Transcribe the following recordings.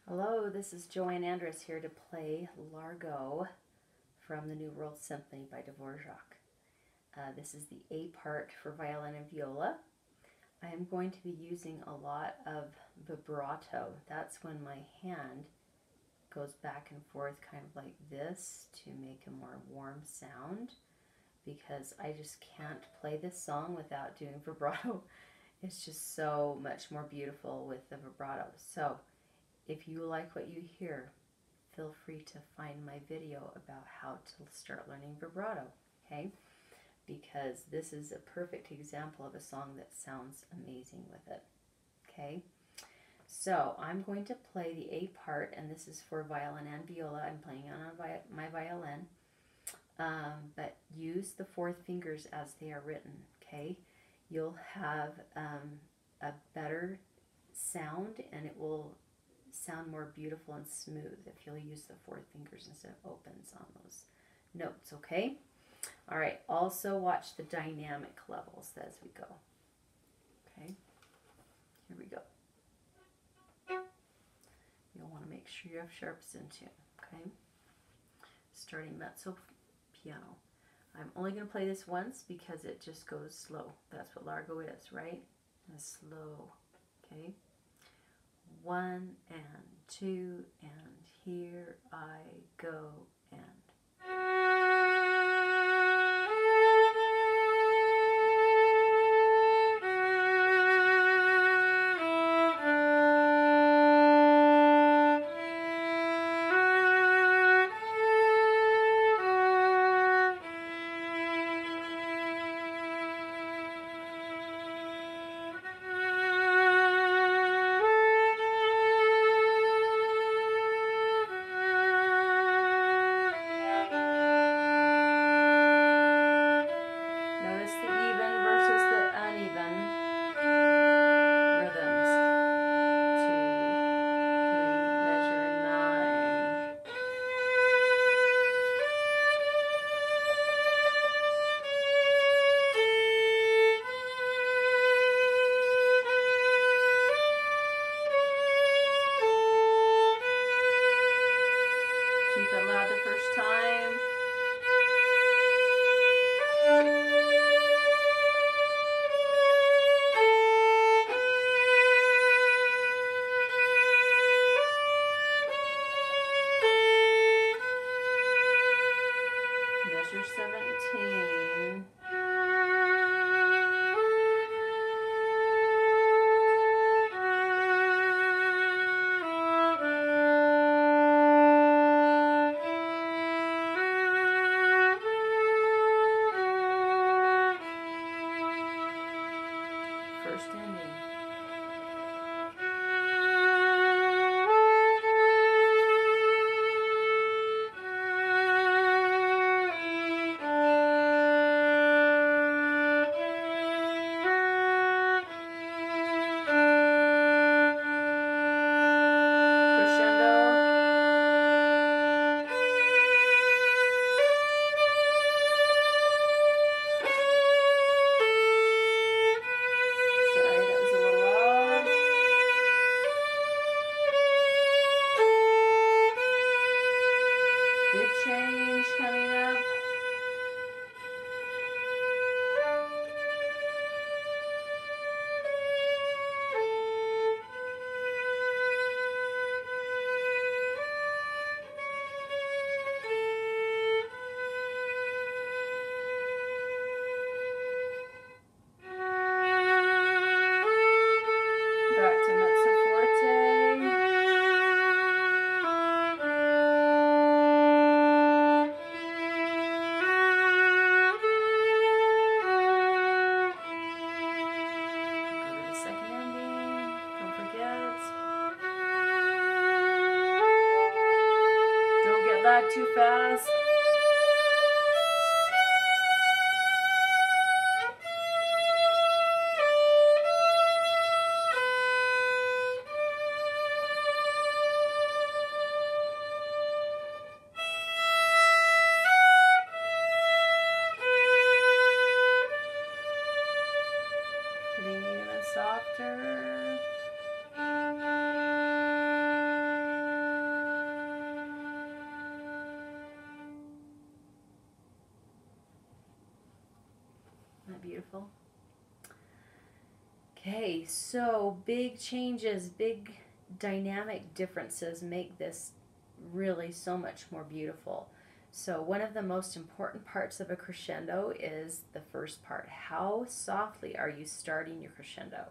Hello, this is Joanne Andrus here to play Largo from the New World Symphony by Dvorak. This is the A part for violin and viola. I am going to be using a lot of vibrato. That's when my hand goes back and forth kind of like this to make a more warm sound, because I just can't play this song without doing vibrato. It's just so much more beautiful with the vibrato. So if you like what you hear, feel free to find my video about how to start learning vibrato, okay? Because this is a perfect example of a song that sounds amazing with it, okay? So I'm going to play the A part, and this is for violin and viola. I'm playing on my violin, but use the fourth fingers as they are written, okay? You'll have a better sound, and it will sound more beautiful and smooth if you'll use the fourth fingers instead of opens on those notes, okay? All right, also watch the dynamic levels as we go, okay? Here we go. You'll want to make sure you have sharps in tune, okay? Starting mezzo piano. I'm only going to play this once because it just goes slow. That's what Largo is, right? And slow, okay? 1 and 2 and here I go and. Notice the even versus the uneven rhythms. 2, 3, measure 9. Keep it loud the first time. Measure 17. First ending. Big change coming up. Back to mezzo forte. Don't get loud too fast. Getting even softer. Okay, so big changes, big dynamic differences make this really so much more beautiful. So one of the most important parts of a crescendo is the first part. How softly are you starting your crescendo?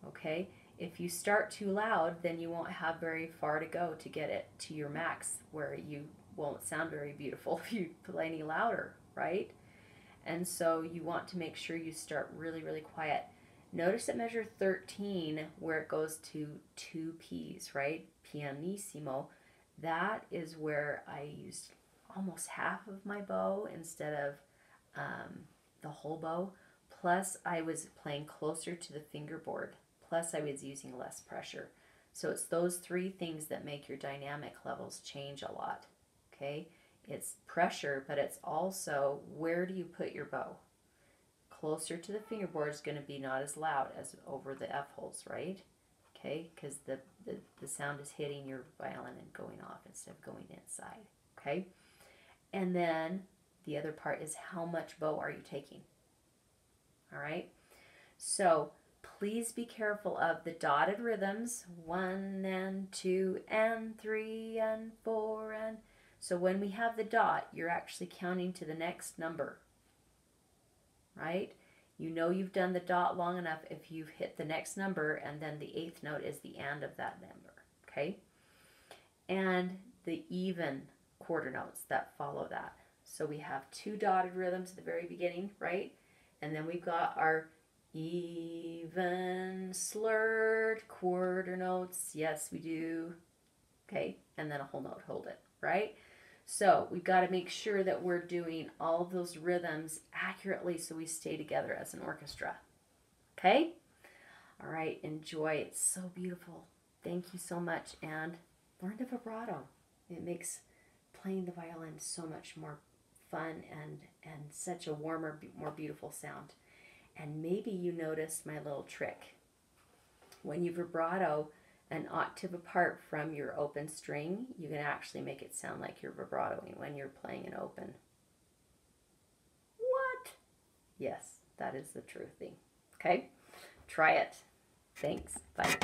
Okay, if you start too loud, then you won't have very far to go to get it to your max, where you won't sound very beautiful if you play any louder, right? And so you want to make sure you start really, really quiet. Notice at measure 13 where it goes to 2 Ps, right? Pianissimo. That is where I used almost half of my bow instead of the whole bow. Plus, I was playing closer to the fingerboard. Plus, I was using less pressure. So it's those three things that make your dynamic levels change a lot. Okay? It's pressure, but it's also where do you put your bow? Closer to the fingerboard is going to be not as loud as over the F holes, right? Okay, because the sound is hitting your violin and going off instead of going inside. Okay, and then the other part is how much bow are you taking? All right, so please be careful of the dotted rhythms, 1 and 2 and 3 and 4 and... So when we have the dot, you're actually counting to the next number, right? You know you've done the dot long enough if you've hit the next number, and then the 8th note is the and of that number, okay? And the even quarter notes that follow that. So we have 2 dotted rhythms at the very beginning, right? And then we've got our even slurred quarter notes. Yes, we do. Okay, and then a whole note, hold it, right? So we've got to make sure that we're doing all of those rhythms accurately so we stay together as an orchestra. Okay? All right, enjoy. It's so beautiful. Thank you so much, and learn the vibrato. It makes playing the violin so much more fun and such a warmer, more beautiful sound. And maybe you noticed my little trick. When you vibrato an octave apart from your open string, you can actually make it sound like you're vibratoing when you're playing an open. What? Yes, that is the true thing. Okay? Try it. Thanks. Bye.